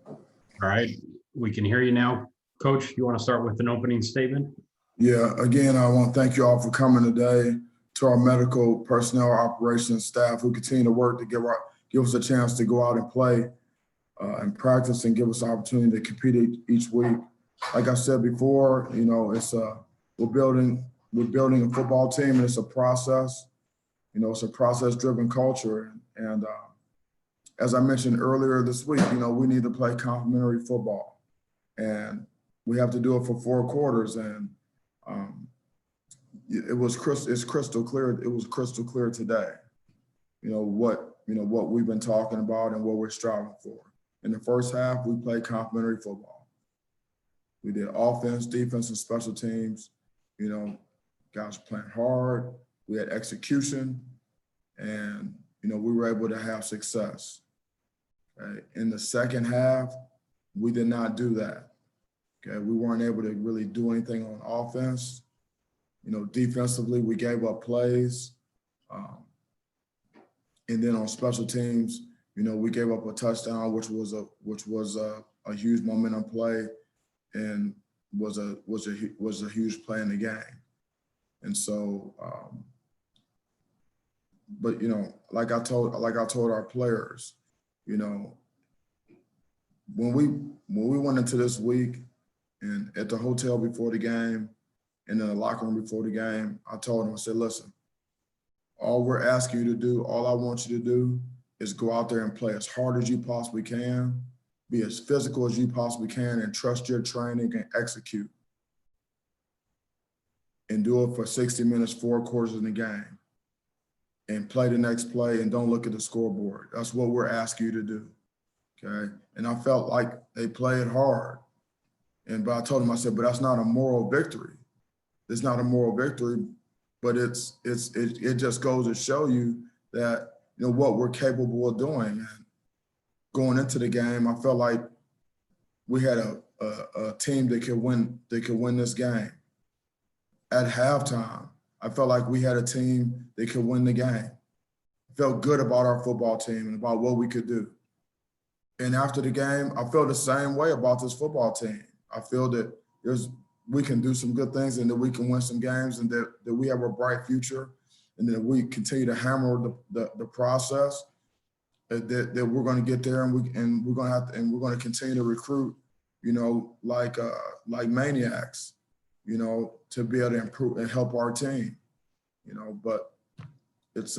All right, we can hear you now. Coach, you want to start with an opening statement? Yeah, again, I want to thank you all for coming today, to our medical personnel, operations staff who continue to work to give us a chance to go out and play and practice and give us the opportunity to compete each week. Like I said before, you know, we're building a football team, and it's a process. You know, it's a process-driven culture, and as I mentioned earlier this week, you know, we need to play complementary football, and we have to do it for 4 quarters. And it's crystal clear. It was crystal clear today. You know what we've been talking about and what we're striving for. In the first half, we played complementary football. We did offense, defense, and special teams. You know, guys playing hard. We had execution, and you know, we were able to have success. Okay? In the second half, we did not do that. Okay, we weren't able to really do anything on offense. You know, defensively, we gave up plays. And then on special teams, you know, we gave up a touchdown, which was a huge momentum play, and was a huge play in the game. And so, but you know, like I told our players, you know, when we went into this week and at the hotel before the game and in the locker room before the game, I told them, I said, listen, all we're asking you to do, all I want you to do is go out there and play as hard as you possibly can, be as physical as you possibly can, and trust your training and execute. And do it for 60 minutes, 4 quarters in the game. And play the next play and don't look at the scoreboard. That's what we're asking you to do, okay? And I felt like they played hard. But I told them, I said, but that's not a moral victory. It's not a moral victory, but it just goes to show you that, you know, what we're capable of doing. And going into the game, I felt like we had a team that could win this game. At halftime, I felt like we had a team that could win the game. I felt good about our football team and about what we could do. And after the game, I felt the same way about this football team. I feel that we can do some good things and that we can win some games and that we have a bright future and that we continue to hammer the process, that we're going to get there and we're going to continue to recruit, you know, like maniacs, you know, to be able to improve and help our team, you know. But it's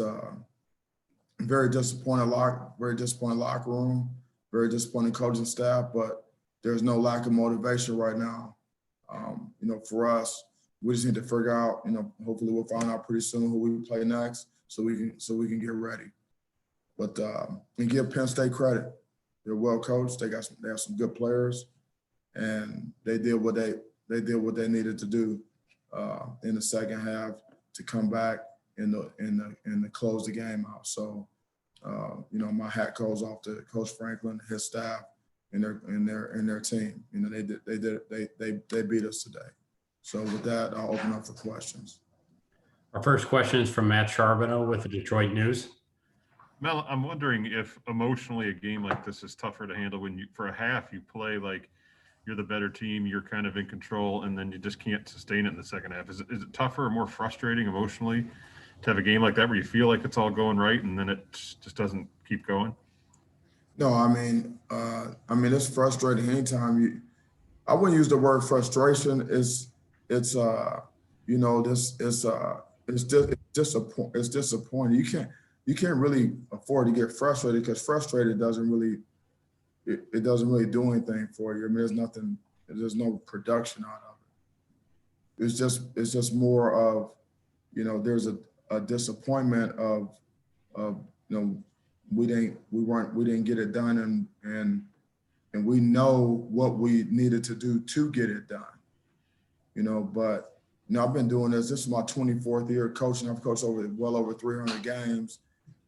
very disappointing locker room, very disappointing coaching staff, but there's no lack of motivation right now. You know, for us, we just need to figure out, you know, hopefully we'll find out pretty soon who we play next so we can get ready. But and give Penn State credit. They're well coached. They have some good players, and they did what they needed to do in the second half to come back and to close the game out. So you know, my hat goes off to Coach Franklin, his staff, and their team. You know, they beat us today. So with that, I'll open up for questions. Our first question is from Matt Charbonneau with the Detroit News. Mel, I'm wondering if emotionally a game like this is tougher to handle when for a half you play like you're the better team, you're kind of in control, and then you just can't sustain it in the second half. Is it tougher or more frustrating emotionally to have a game like that where you feel like it's all going right and then it just doesn't keep going? No, I mean it's frustrating anytime I wouldn't use the word frustration. It's disappointing. You can't really afford to get frustrated because frustrated doesn't really do anything for you. I mean, there's no production out of it. It's just more of, you know, there's a disappointment of you know, we didn't get it done and we know what we needed to do to get it done. You know, but you know, I've been doing this. This is my 24th year coaching. I've coached well over 300 games,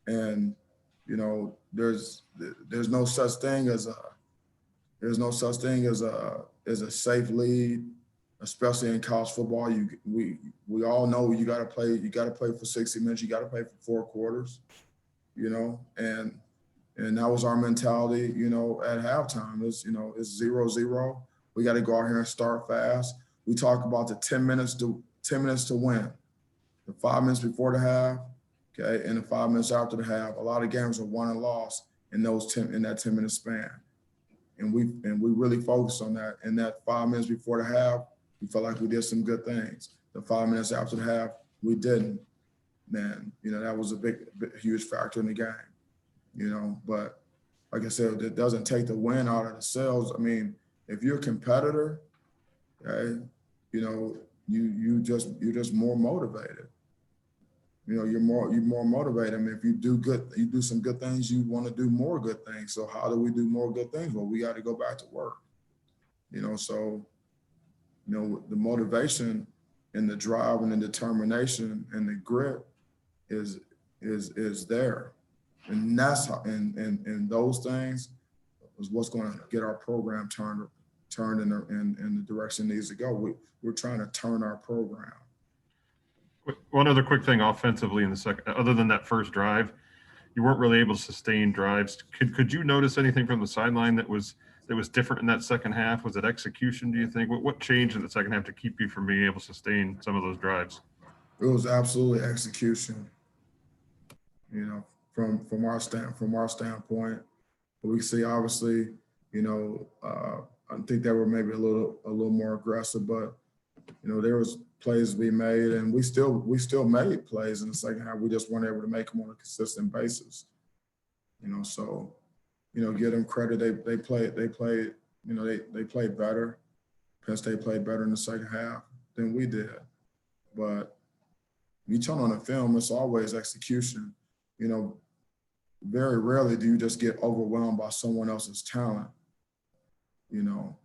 and you know, there's no such thing as a safe lead, especially in college football. We all know you got to play for 60 minutes. You got to play for 4 quarters. You know, and And that was our mentality, you know, at halftime. It's, you know, it's 0-0. We got to go out here and start fast. We talk about the 10 minutes to win, the 5 minutes before the half, okay, and the 5 minutes after the half. A lot of games are won and lost in that 10-minute span. And we really focused on that. In that 5 minutes before the half, we felt like we did some good things. The 5 minutes after the half, we didn't. Man, you know, that was a huge factor in the game. You know, but like I said, it doesn't take the win out of the sales. I mean, if you're a competitor, okay, you know, you're just more motivated. You know, you're more motivated. I mean, if you do some good things, you want to do more good things. So how do we do more good things? Well, we got to go back to work. You know, so, you know, the motivation and the drive and the determination and the grit is there. And that's how, and those things is what's going to get our program turned in the direction it needs to go. We're trying to turn our program. One other quick thing offensively in the second, other than that first drive, you weren't really able to sustain drives. Could you notice anything from the sideline that was different in that second half? Was it execution, do you think? What changed in the second half to keep you from being able to sustain some of those drives? It was absolutely execution. You know, from our standpoint, we see obviously, you know, I think they were maybe a little more aggressive, but you know, there was plays to be made, and we still made plays in the second half. We just weren't able to make them on a consistent basis. You know, so, you know, give them credit. They played, you know, they played better. Penn State played better in the second half than we did. But you turn on the film, it's always execution. You know, very rarely do you just get overwhelmed by someone else's talent. You know,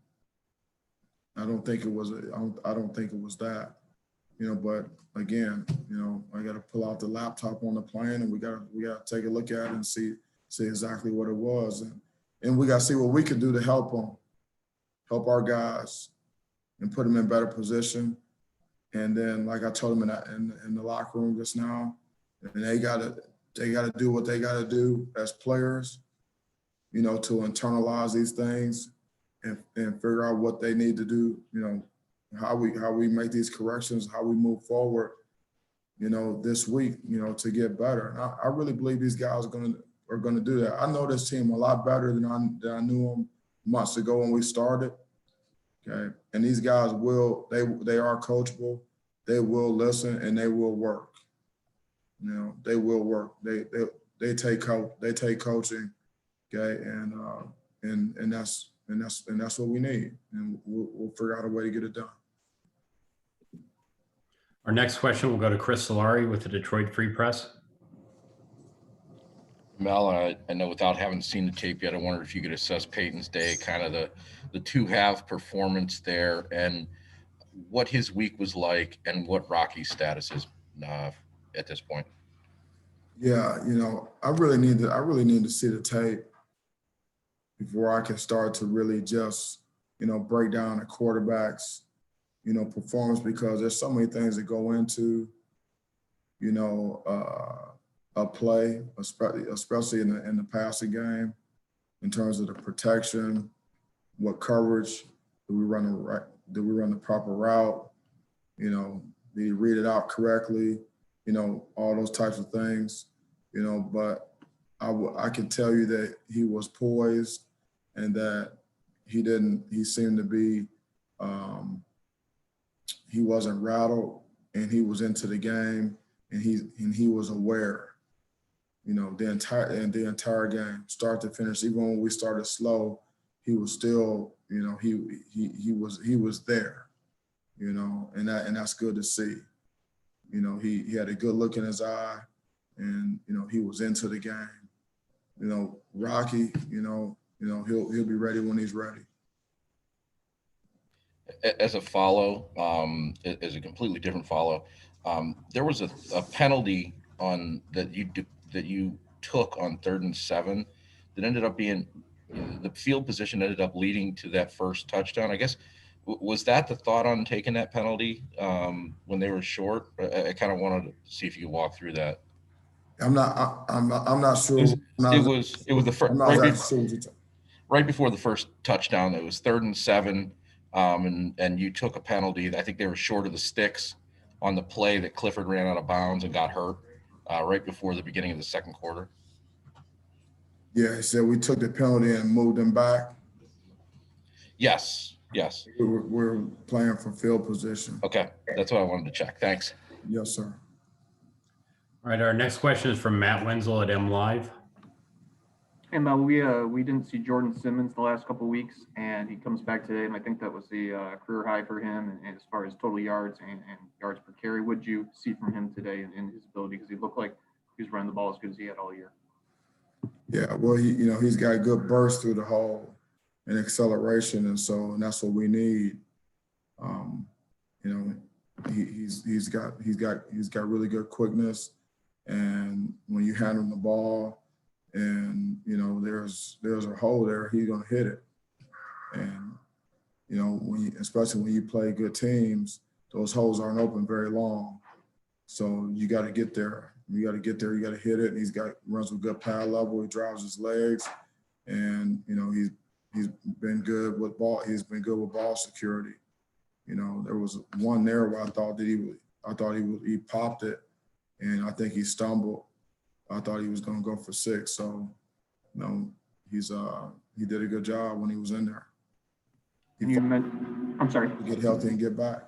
I don't think it was that. You know, but again, you know, I got to pull out the laptop on the plane, and we got to take a look at it and see exactly what it was, and we got to see what we could do to help them, help our guys, and put them in better position. And then, like I told them in the locker room just now, and they got to do what they got to do as players, you know, to internalize these things and figure out what they need to do, you know, how we make these corrections, how we move forward, you know, this week, you know, to get better. And I really believe these guys are gonna do that. I know this team a lot better than I knew them months ago when we started. Okay, and these guys they are coachable. They will listen and they will work. You know, they will work. They take coaching. Okay, and that's what we need, and we'll figure out a way to get it done. Our next question will go to Chris Solari with the Detroit Free Press. Mel, I know without having seen the tape yet, I wondered if you could assess Peyton's day, kind of the two-half performance there, and what his week was like, and what Rocky's status is at this point. Yeah, you know, I really need to see the tape before I can start to really just, you know, break down the quarterback's, you know, performance, because there's so many things that go into, you know, a play, especially in the passing game, in terms of the protection, what coverage, do we run the proper route, you know, did he read it out correctly, you know, all those types of things, you know, but I can tell you that he was poised, and that he seemed to be, he wasn't rattled, and he was into the game, and he was aware, you know, the entire game, start to finish. Even when we started slow, he was still, you know, he was there, you know, and that's good to see. You know, he had a good look in his eye, and, you know, he was into the game. You know, Rocky, you know, he'll be ready when he's ready. As a follow, as a completely different follow, there was a penalty that you took on 3rd and 7 that ended up being, the field position ended up leading to that first touchdown. I guess, was that the thought on taking that penalty when they were short? I kind of wanted to see if you could walk through that. I'm not sure. It I'm was the first, not exactly sure what you're talking. right before the first touchdown. It was 3rd and 7, and you took a penalty. I think they were short of the sticks on the play that Clifford ran out of bounds and got hurt right before the beginning of the second quarter. Yeah, he said we took the penalty and moved him back. Yes. We're playing for field position. Okay, that's what I wanted to check. Thanks. Yes, sir. All right, our next question is from Matt Wenzel at M Live. Hey Mel, we didn't see Jordan Simmons the last couple of weeks, and he comes back today, and I think that was the career high for him, and as far as total yards and yards per carry. What'd you see from him today in his ability? Because he looked like he was running the ball as good as he had all year. Yeah, well, he's got a good burst through the hole and acceleration, and that's what we need. He's got really good quickness, and when you hand him the ball, and there's a hole there, he's gonna hit it. And especially when you play good teams, those holes aren't open very long. So you got to get there. You got to get there. You got to hit it. And he runs with good pad level. He drives his legs, and he's been good with ball. He's been good with ball security. There was one there where I thought he popped it, and I think he stumbled. I thought he was going to go for 6. So, he did a good job when he was in there. I'm sorry. To get healthy and get back.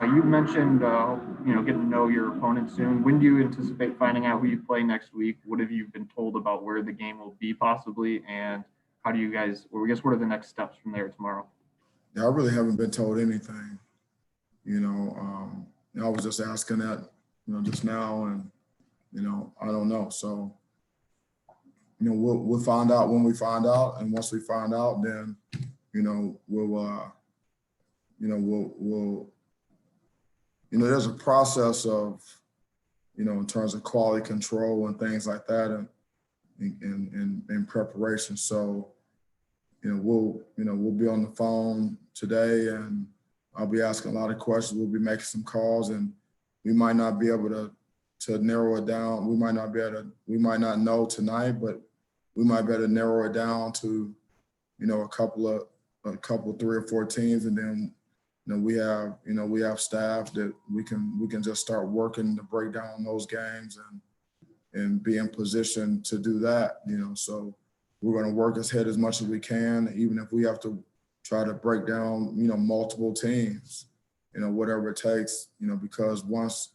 You mentioned, getting to know your opponent soon. When do you anticipate finding out who you play next week? What have you been told about where the game will be possibly? And how do you guys, or I guess, what are the next steps from there tomorrow? Yeah, I really haven't been told anything. I was just asking that, just now, and, I don't know. So, we'll find out when we find out. And once we find out, then, there's a process of, in terms of quality control and things like that, and in preparation. So, we'll be on the phone today, and I'll be asking a lot of questions. We'll be making some calls, and we might not be able to narrow it down. We might not know tonight, but we might be able to narrow it down to, a couple, 3 or 4 teams, and then we have staff that we can just start working to break down those games and be in position to do that. So we're going to work as much as we can, even if we have to try to break down multiple teams, whatever it takes. Because once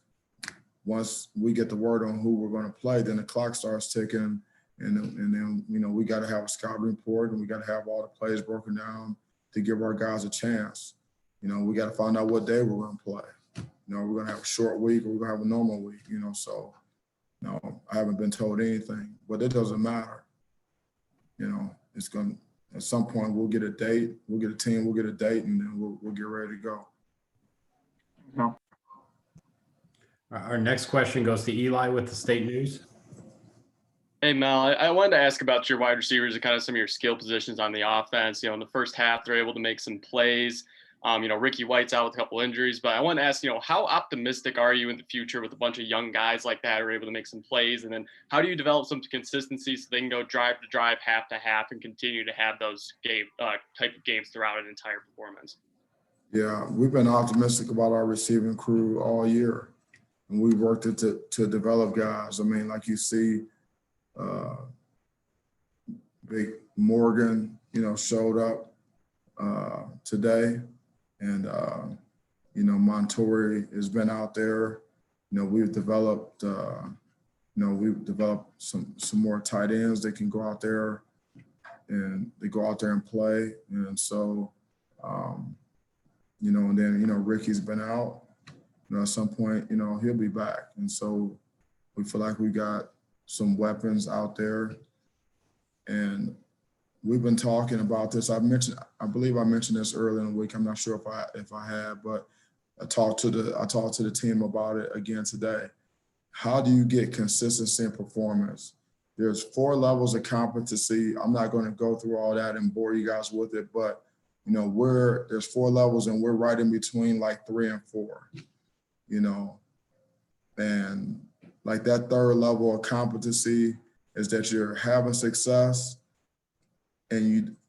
we get the word on who we're going to play, then the clock starts ticking, and then we got to have a scouting report, and we got to have all the plays broken down to give our guys a chance. We got to find out what day we're going to play. We're going to have a short week, or we're going to have a normal week. So I haven't been told anything, but it doesn't matter. It's going to, at some point we'll get a date, we'll get a team, we'll get a date, and then we'll get ready to go. No. Our next question goes to Eli with the State News. Hey, Mel, I wanted to ask about your wide receivers and kind of some of your skill positions on the offense. In the first half, they're able to make some plays. Ricky White's out with a couple injuries, but I want to ask, how optimistic are you in the future with a bunch of young guys like that who are able to make some plays? And then how do you develop some consistency so they can go drive to drive, half to half, and continue to have those type of games throughout an entire performance? Yeah, we've been optimistic about our receiving crew all year, and we worked it to develop guys. I mean, like you see, Big Morgan, showed up today. And, Montori has been out there. We've developed, some more tight ends that can go out there, and they go out there and play. And so, and then, Ricky's been out. At some point, he'll be back. And so we feel like we got some weapons out there. And we've been talking about this. I believe I mentioned this earlier in the week. I'm not sure if I have, but I talked to the team about it again today. How do you get consistency in performance? There's 4 levels of competency. I'm not going to go through all that and bore you guys with it, but there's 4 levels, and we're right in between like 3 and 4. And like that third level of competency is that you're having success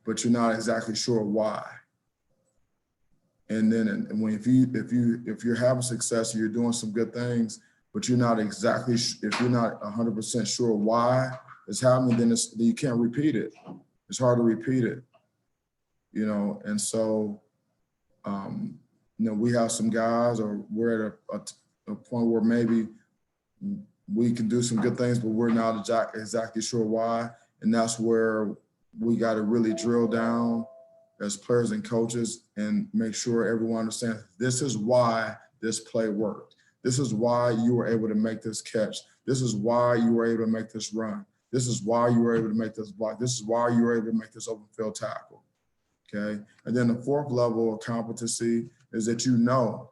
but you're not exactly sure why. And then if you're having success and you're doing some good things, but you're not exactly, if you're not 100% sure why it's happening, then you can't repeat it. It's hard to repeat it, you know? And so, you know, we have some guys, or we're at a point where maybe we can do some good things, but we're not exactly sure why. And that's where we got to really drill down as players and coaches and make sure everyone understands this is why this play worked. This is why you were able to make this catch. This is why you were able to make this run. This is why you were able to make this block. This is why you were able to make this open field tackle. Okay. And then the fourth level of competency is that you know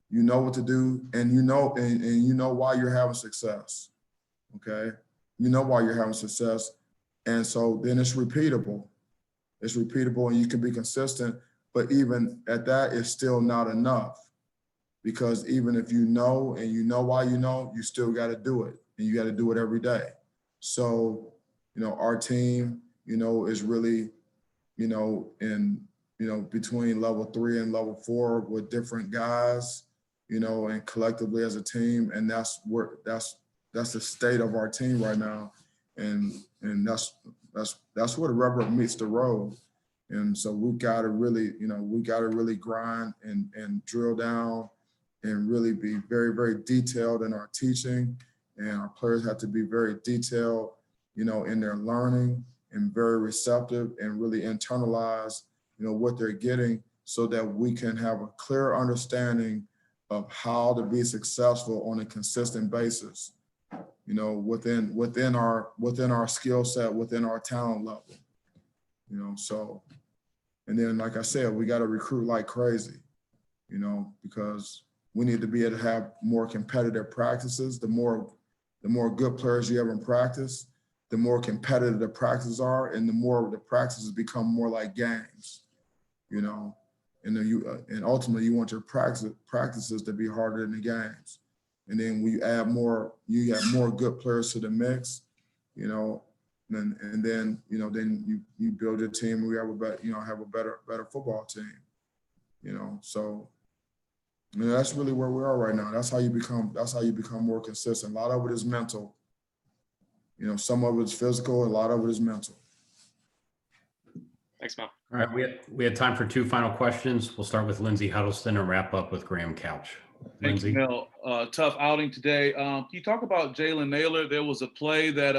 what to do, and you know why you're having success. Okay. You know why you're having success. And so then it's repeatable. It's repeatable and you can be consistent, but even at that, it's still not enough, because even if you know and you know why you still got to do it, and you got to do it every day. So, you know, our team, you know, is really, you know, between level 3 and level 4 with different guys, you know, and collectively as a team. And that's the state of our team right now. And that's where the rubber meets the road. And so we got to really grind and drill down and really be very, very detailed in our teaching. And our players have to be very detailed, you know, in their learning, and very receptive and really internalize, you know, what they're getting, so that we can have a clear understanding of how to be successful on a consistent basis, you know, within our skill set, within our talent level, you know. So, and then, like I said, we got to recruit like crazy, you know, because we need to be able to have more competitive practices. The more good players you have in practice, the more competitive the practices are, and the more the practices become more like games, you know. And then and ultimately you want your practices to be harder than the games. And then when you have more good players to the mix, you know, and then, you know, then you build your team, and we have a better football team, you know. So, you know, that's really where we are right now. That's how you become more consistent. A lot of it is mental. You know, some of it's physical, a lot of it is mental. Thanks, Mel. All right, we had time for 2 final questions. We'll start with Lindsey Huddleston and wrap up with Graham Couch. Thank you, Lindsey. Mel. Tough outing today. Can you talk about Jalen Nailor? There was a play that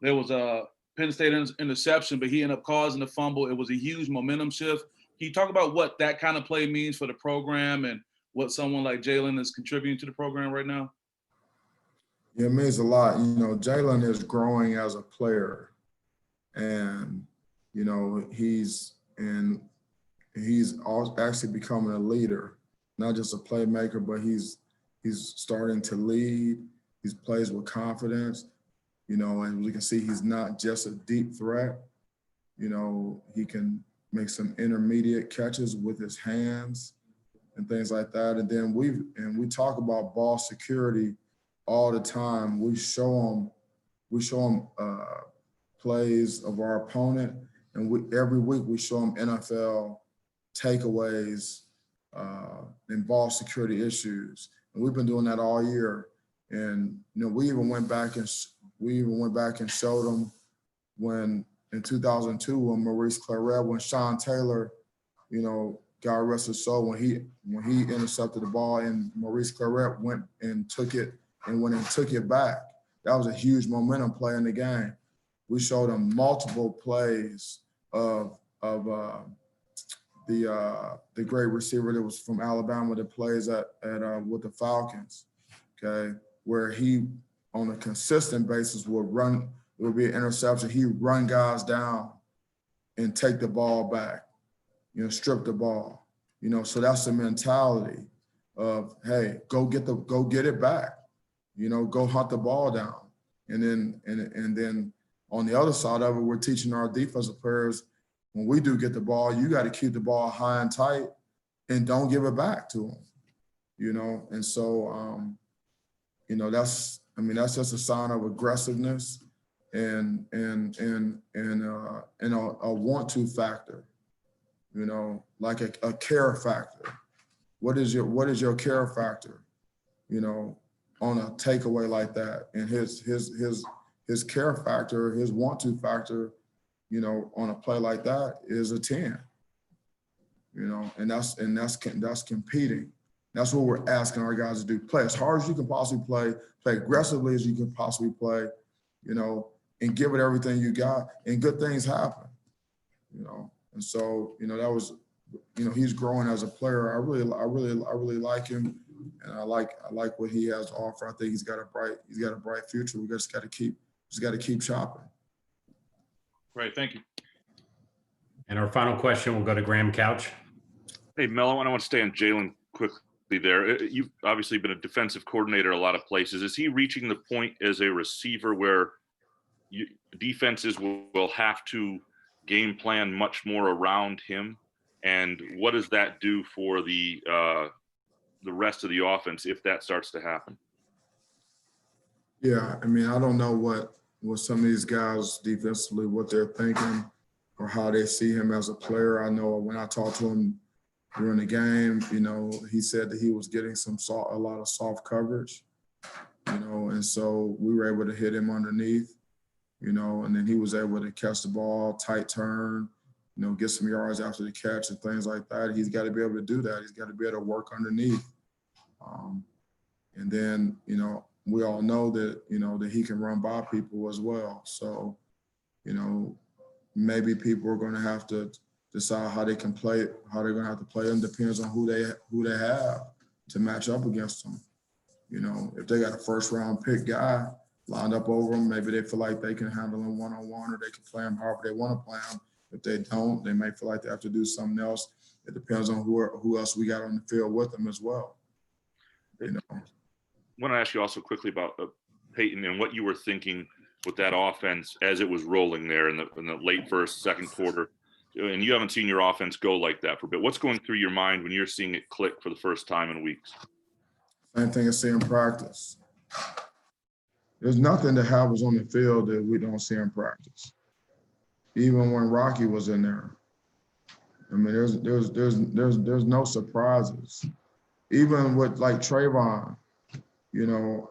there was a Penn State interception, but he ended up causing a fumble. It was a huge momentum shift. Can you talk about what that kind of play means for the program, and what someone like Jalen is contributing to the program right now? Yeah, it means a lot. You know, Jalen is growing as a player, and, you know, he's actually becoming a leader, not just a playmaker, but he's starting to lead. He plays with confidence, you know, and we can see he's not just a deep threat. You know, he can make some intermediate catches with his hands and things like that. And then we talk about ball security all the time. We show them plays of our opponent, and every week we show them NFL takeaways and ball security issues. And we've been doing that all year. And, you know, we even went back and showed them when in 2002 when Maurice Claret, when Sean Taylor, you know, God rest his soul, when he intercepted the ball and Maurice Claret went and took it back. That was a huge momentum play in the game. We showed them multiple plays of the great receiver that was from Alabama that plays with the Falcons, okay, where he on a consistent basis would run. It would be an interception. He'd run guys down and take the ball back, you know, strip the ball, you know. So that's the mentality of, hey, go get it back, you know, go hunt the ball down. And then on the other side of it, we're teaching our defensive players, when we do get the ball, you got to keep the ball high and tight and don't give it back to them, you know. And so, you know, that's I mean, that's just a sign of aggressiveness and a want to factor, you know, like a care factor. What is your care factor, you know, on a takeaway like that? And his care factor, his want to factor, you know, on a play like that is a 10. You know, and that's competing. That's what we're asking our guys to do. Play as hard as you can possibly play aggressively as you can possibly play, you know, and give it everything you got, and good things happen, you know. And so, you know, that was, you know, he's growing as a player. I really like him, and I like what he has to offer. I think he's got a bright future. We just got to keep chopping. Right. Thank you. And our final question will go to Graham Couch. Hey, Mel, I want to stay on Jalen quickly there. You've obviously been a defensive coordinator a lot of places. Is he reaching the point as a receiver where defenses will have to game plan much more around him? And what does that do for the rest of the offense if that starts to happen? Yeah, I mean, I don't know what some of these guys defensively, what they're thinking or how they see him as a player. I know when I talked to him during the game, you know, he said that he was getting a lot of soft coverage, you know, and so we were able to hit him underneath, you know, and then he was able to catch the ball, tight turn, you know, get some yards after the catch and things like that. He's got to be able to do that. He's got to be able to work underneath. And then, you know, we all know that, you know, that he can run by people as well. So, you know, maybe people are going to have to decide how they can play, how they're going to have to play him. Depends on who they have to match up against them. You know, if they got a first round pick guy lined up over them, maybe they feel like they can handle him one-on-one, or they can play him however they want to play him. If they don't, they may feel like they have to do something else. It depends on who else we got on the field with them as well. You know. I want to ask you also quickly about Peyton and what you were thinking with that offense as it was rolling there in the late first, second quarter. And you haven't seen your offense go like that for a bit. What's going through your mind when you're seeing it click for the first time in weeks? Same thing as seeing practice. There's nothing that happens on the field that we don't see in practice. Even when Rocky was in there, I mean, there's no surprises. Even with like Trayvon, you know,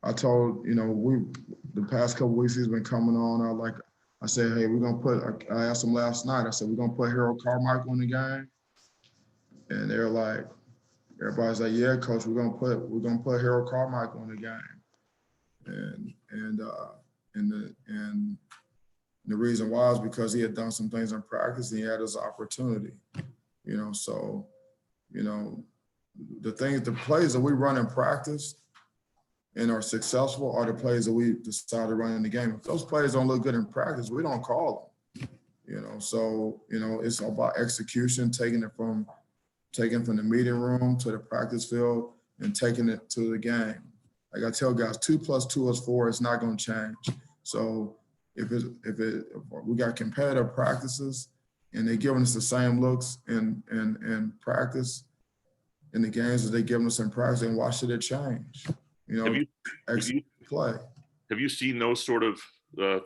I told, you know, the past couple of weeks he's been coming on. I said, hey, I asked him last night, I said, we're gonna put Harold Carmichael in the game. And they're like, everybody's like, yeah, coach, we're gonna put Harold Carmichael in the game. And the reason why is because he had done some things in practice and he had his opportunity, you know. So, you know, the plays that we run in practice and are successful are the plays that we decide to run in the game. If those plays don't look good in practice, we don't call them, you know. So, you know, it's all about execution, taking from the meeting room to the practice field and taking it to the game. Like I tell guys, 2 + 2 is 4. It's not going to change. So if we got competitive practices and they're giving us the same looks in practice in the games that they're giving us in practice, then why should it change? You know, play. Have you seen those sort of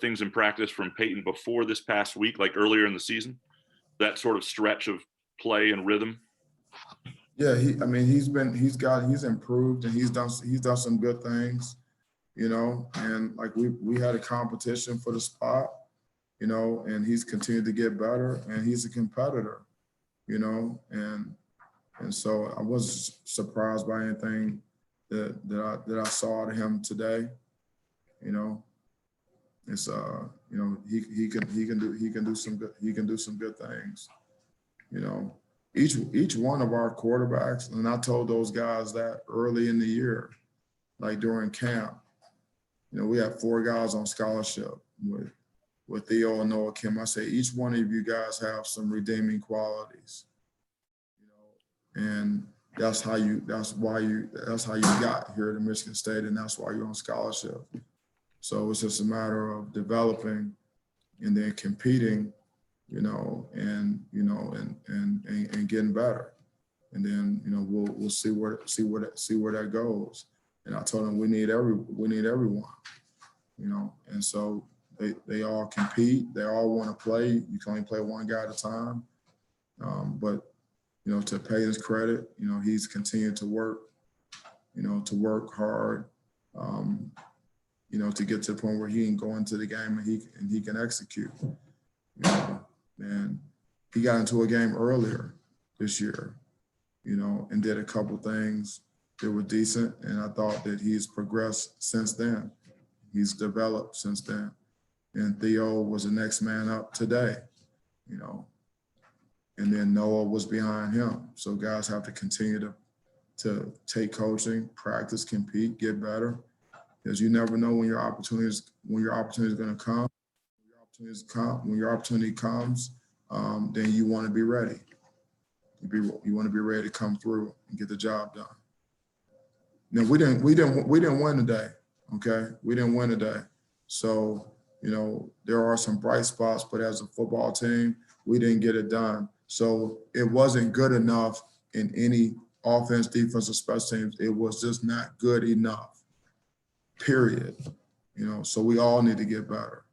things in practice from Peyton before this past week, like earlier in the season? That sort of stretch of play and rhythm? Yeah, he's improved and he's done some good things, you know, and like we had a competition for the spot, you know, and he's continued to get better and he's a competitor, you know, and so I wasn't surprised by anything that I saw out of him today, you know. It's you know, he can do some good things, you know. Each one of our quarterbacks, and I told those guys that early in the year, like during camp, you know, we had 4 guys on scholarship with Theo and Noah Kim. I say each one of you guys have some redeeming qualities, you know, and that's how you got here to Michigan State, and that's why you're on scholarship. So it's just a matter of developing and then competing, you know, and getting better. And then, you know, we'll see where that goes. And I told them we need everyone, you know. And so they all compete. They all want to play. You can only play one guy at a time. But you know, to pay his credit, you know, he's continued to work, you know, to work hard, you know, to get to the point where he can go into the game and he can execute. You know, and he got into a game earlier this year, you know, and did a couple things that were decent. And I thought that he's progressed since then. He's developed since then. And Theo was the next man up today, you know. And then Noah was behind him. So guys have to continue to take coaching, practice, compete, get better. Because you never know when your opportunity is going to come. When your opportunity comes, then you want to be ready. You want to be ready to come through and get the job done. Now we didn't win today. Okay, we didn't win today. So you know there are some bright spots, but as a football team, we didn't get it done. So it wasn't good enough in any offense, defense, or special teams. It was just not good enough. Period. You know, so we all need to get better.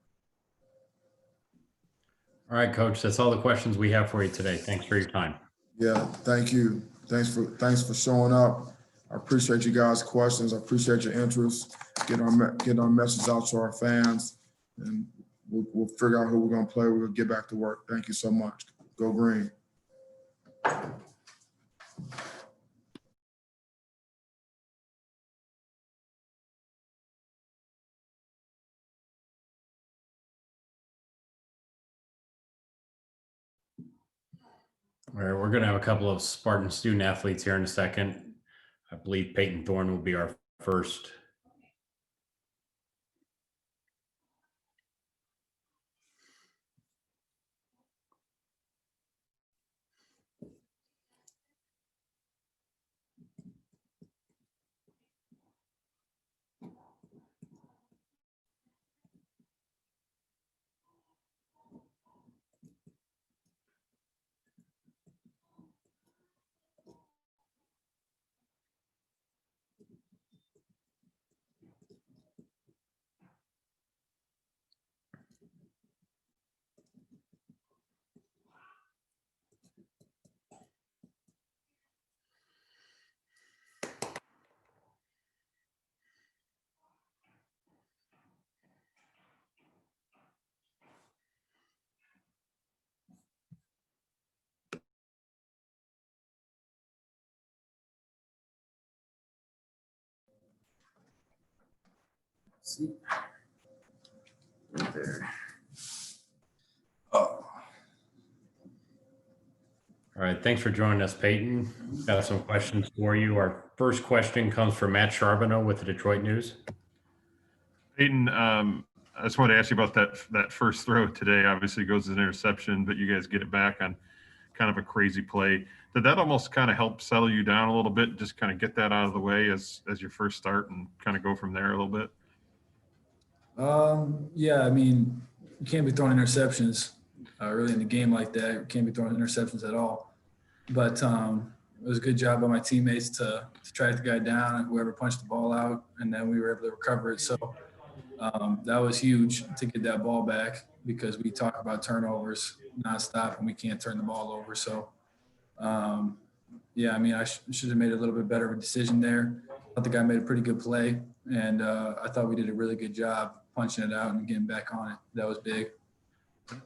All right, Coach, that's all the questions we have for you today. Thanks for your time. Yeah, thank you. Thanks for showing up. I appreciate you guys' questions. I appreciate your interest. Get our message out to our fans, and we'll figure out who we're gonna play. We'll get back to work. Thank you so much. Go Green. All right, we're going to have a couple of Spartan student athletes here in a second. I believe Peyton Thorne will be our first. See, right there. Oh. All right, thanks for joining us, Peyton. We've got some questions for you. Our first question comes from Matt Charbonneau with the Detroit News. Peyton, I just wanted to ask you about that first throw today. Obviously goes as an interception, but you guys get it back on kind of a crazy play. Did that almost kind of help settle you down a little bit, just kind of get that out of the way as your first start and kind of go from there a little bit? Yeah, I mean, you can't be throwing interceptions really in a game like that. You can't be throwing interceptions at all. But it was a good job by my teammates to track the guy down and whoever punched the ball out, and then we were able to recover it. So that was huge to get that ball back because we talk about turnovers nonstop and we can't turn the ball over. So, yeah, I mean, I should have made a little bit better of a decision there. I thought the guy made a pretty good play, and I thought we did a really good job punching it out and getting back on it. That was big.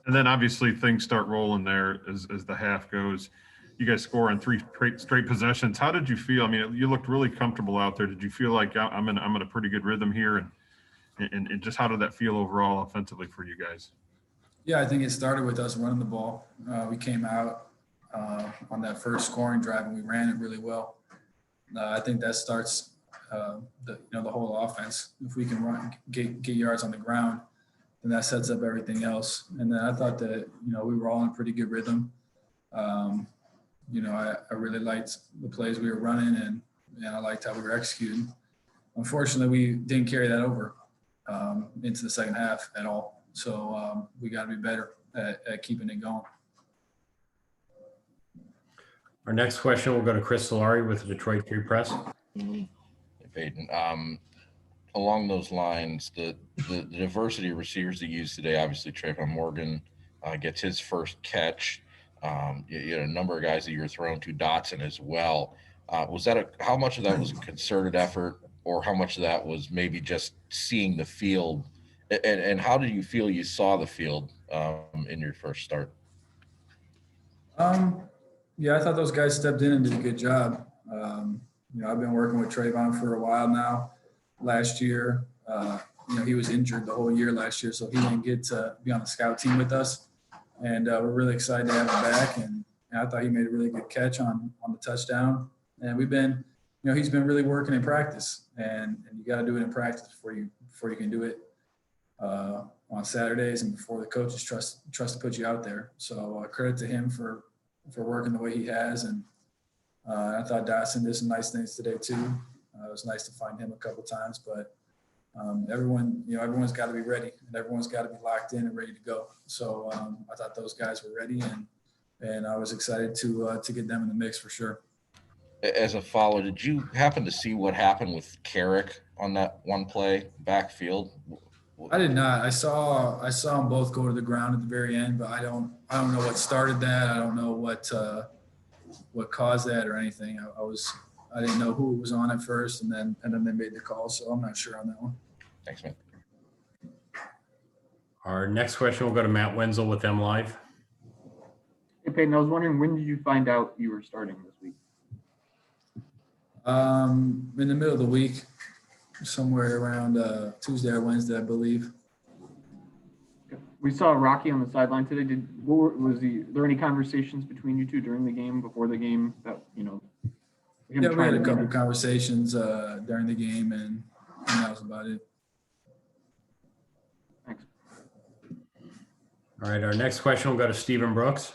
And then obviously things start rolling there as the half goes. You guys score on 3 straight possessions. How did you feel? I mean, you looked really comfortable out there. Did you feel like I'm in a pretty good rhythm here? And just how did that feel overall offensively for you guys? Yeah, I think it started with us running the ball. We came out on that first scoring drive and we ran it really well. I think that starts the whole offense. If we can get yards on the ground, then that sets up everything else. And then I thought that we were all in a pretty good rhythm. I really liked the plays we were running and I liked how we were executing. Unfortunately, we didn't carry that over into the second half at all. So we got to be better at keeping it going. Our next question will go to Chris Solari with the Detroit Free Press. Hey, Peyton. Along those lines, the diversity of receivers they used today, obviously Trayvon Morgan gets his first catch. You had a number of guys that you were throwing to, Dotson as well. Was that how much of that was a concerted effort, or how much of that was maybe just seeing the field? And how did you feel you saw the field in your first start? Yeah, I thought those guys stepped in and did a good job. I've been working with Trayvon for a while now. Last year, he was injured the whole year last year, so he didn't get to be on the scout team with us. And we're really excited to have him back. And I thought he made a really good catch on the touchdown. And we've been, he's been really working in practice. And you got to do it in practice before you can do it on Saturdays and before the coaches trust to put you out there. So credit to him for working the way he has. And I thought Dotson did some nice things today too. It was nice to find him a couple times, but everyone's got to be ready and everyone's got to be locked in and ready to go. So I thought those guys were ready, and I was excited to get them in the mix for sure. As a follower, did you happen to see what happened with Carrick on that one play backfield? I did not. I saw them both go to the ground at the very end, but I don't know what started that. I don't know what caused that or anything. I didn't know who was on at first, and then they made the call, so I'm not sure on that one. Thanks, man. Our next question will go to Matt Wenzel with M Live. Hey, Peyton, I was wondering, when did you find out you were starting this week? In the middle of the week, somewhere around Tuesday or Wednesday, I believe. We saw Rocky on the sideline today. Was there any conversations between you two during the game, before the game, that Yeah, we had a couple of conversations during the game, and that was about it. Thanks. All right, our next question will go to Stephen Brooks.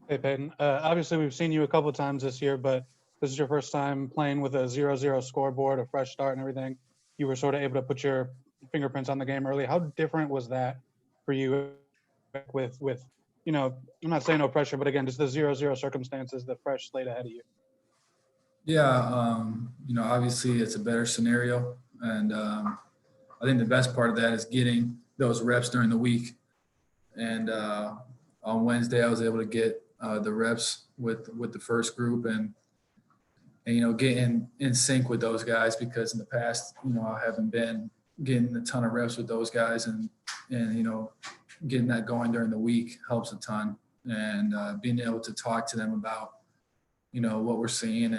Hey, Peyton. Obviously, we've seen you a couple of times this year, but this is your first time playing with a 0-0 scoreboard, a fresh start and everything. You were sort of able to put your fingerprints on the game early. How different was that for you with I'm not saying no pressure, but again, just the 0-0 circumstances, the fresh slate ahead of you? Yeah, obviously it's a better scenario. And I think the best part of that is getting those reps during the week. And on Wednesday, I was able to get the reps with the first group and get in sync with those guys, because in the past, I haven't been getting a ton of reps with those guys, and getting that going during the week helps a ton. And being able to talk to them about, what we're seeing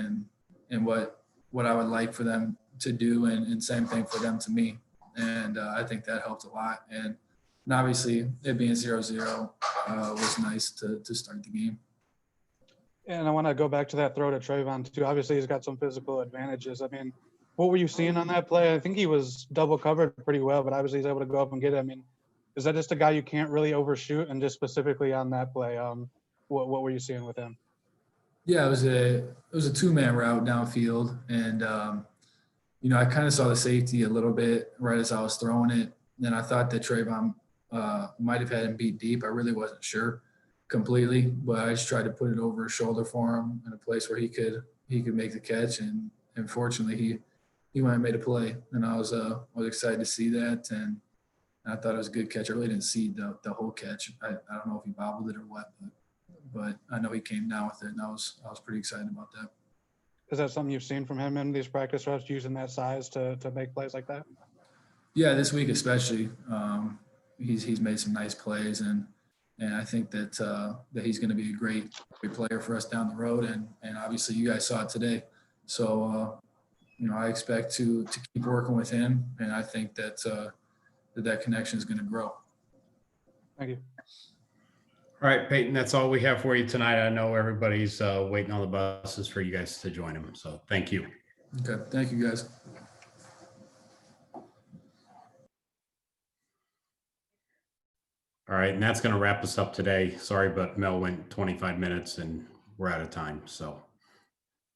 and what I would like for them to do, and same thing for them to me. And I think that helped a lot. And obviously it being 0-0 was nice to start the game. And I want to go back to that throw to Trayvon too. Obviously he's got some physical advantages. I mean, what were you seeing on that play? I think he was double covered pretty well, but obviously he's able to go up and get it. I mean, is that just a guy you can't really overshoot? And just specifically on that play, what were you seeing with him? Yeah, it was a two-man route downfield, and I kind of saw the safety a little bit right as I was throwing it. And I thought that Trayvon might have had him beat deep. I really wasn't sure completely, but I just tried to put it over his shoulder for him in a place where he could make the catch. And fortunately, he went and made a play, and I was excited to see that. And I thought it was a good catch. I really didn't see the whole catch. I don't know if he bobbled it or what, but I know he came down with it, and I was pretty excited about that. Is that something you've seen from him in these practice reps, using that size to make plays like that? Yeah, this week especially, he's made some nice plays, and I think that he's going to be a great player for us down the road. And obviously you guys saw it today. So I expect to keep working with him, and I think that that connection is going to grow. Thank you. All right, Peyton, that's all we have for you tonight. I know everybody's waiting on the buses for you guys to join them. So thank you. Okay. Thank you, guys. All right, and that's going to wrap us up today. Sorry, but Mel went 25 minutes and we're out of time. So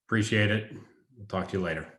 appreciate it. We'll talk to you later.